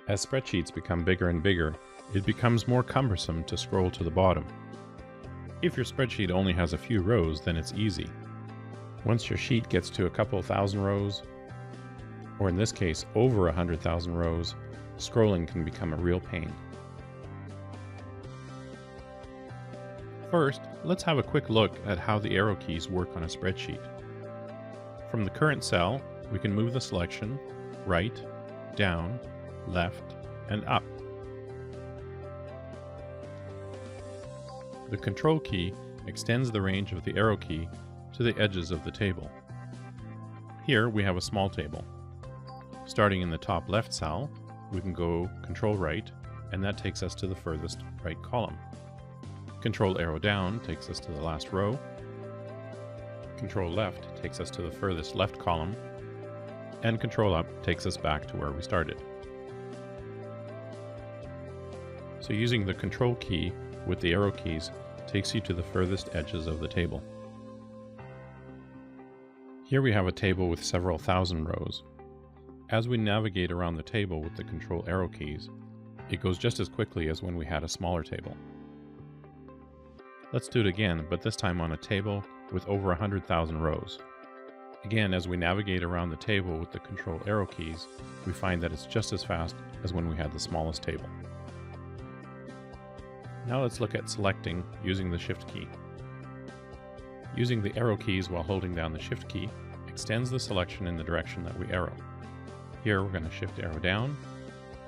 As spreadsheets become bigger and bigger, it becomes more cumbersome to scroll to the bottom. If your spreadsheet only has a few rows, then it's easy. Once your sheet gets to a couple thousand rows, or in this case over 100,000 rows, scrolling can become a real pain. First, let's have a quick look at how the arrow keys work on a spreadsheet. From the current cell, we can move the selection right, down, left, and up. The Ctrl key extends the range of the arrow key to the edges of the table. Here we have a small table. Starting in the top left cell, we can go Ctrl right, and that takes us to the furthest right column. Ctrl arrow down takes us to the last row. Ctrl left takes us to the furthest left column, and Ctrl up takes us back to where we started. So using the Ctrl key with the arrow keys takes you to the furthest edges of the table. Here we have a table with several thousand rows. As we navigate around the table with the Ctrl arrow keys, it goes just as quickly as when we had a smaller table. Let's do it again, but this time on a table with over 100,000 rows. Again, as we navigate around the table with the Ctrl arrow keys, we find that it's just as fast as when we had the smallest table. Now let's look at selecting using the Shift key. Using the arrow keys while holding down the Shift key extends the selection in the direction that we arrow. Here we're going to Shift arrow down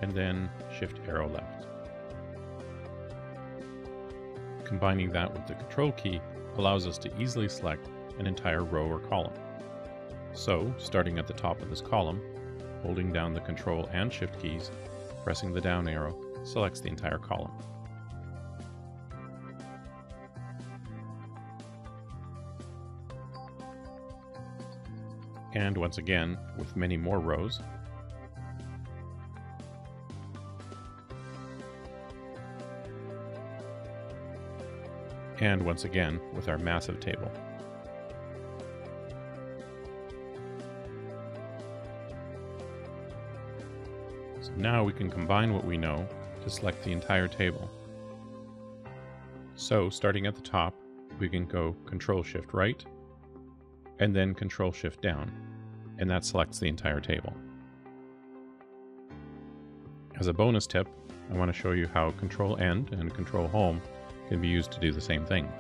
and then Shift arrow left. Combining that with the Control key allows us to easily select an entire row or column. So, starting at the top of this column, holding down the Control and Shift keys, pressing the down arrow selects the entire column. And once again, with many more rows, and once again with our massive table. So now we can combine what we know to select the entire table. So starting at the top, we can go Control Shift right, and then Control Shift down, and that selects the entire table. As a bonus tip, I want to show you how Control End and Control Home can be used to do the same thing.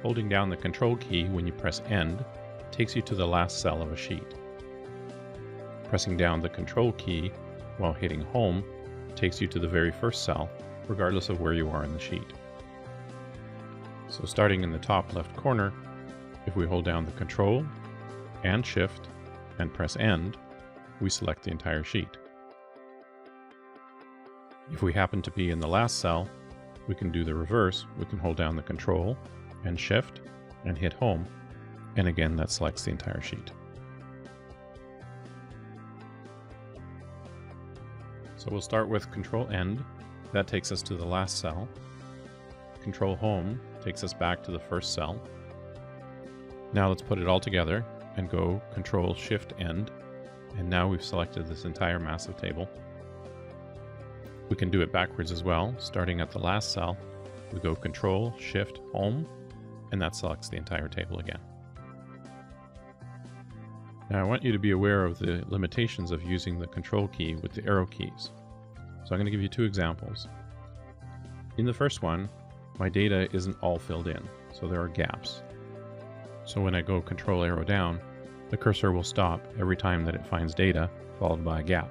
Holding down the Control key when you press End takes you to the last cell of a sheet. Pressing down the Control key while hitting Home takes you to the very first cell, regardless of where you are in the sheet. So starting in the top left corner, if we hold down the Control and Shift and press End, we select the entire sheet. If we happen to be in the last cell, we can do the reverse. We can hold down the Control and Shift and hit Home, and again that selects the entire sheet. So we'll start with Control End. That takes us to the last cell. Control Home takes us back to the first cell. Now let's put it all together and go Control Shift End, and now we've selected this entire massive table. We can do it backwards as well. Starting at the last cell, we go Control Shift Home, and that selects the entire table again. Now I want you to be aware of the limitations of using the Control key with the arrow keys. So I'm going to give you two examples. In the first one, my data isn't all filled in, so there are gaps. So when I go Control arrow down, the cursor will stop every time that it finds data followed by a gap.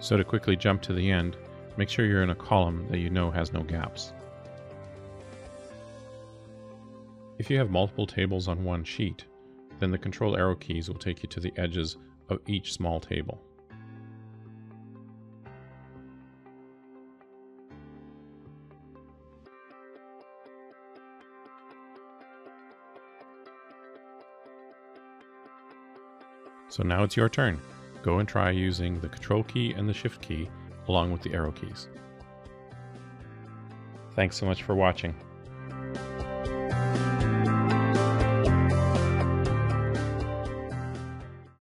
So to quickly jump to the end, make sure you're in a column that you know has no gaps. If you have multiple tables on one sheet, then the Control arrow keys will take you to the edges of each small table. So now it's your turn. Go and try using the Control key and the Shift key along with the arrow keys. Thanks so much for watching.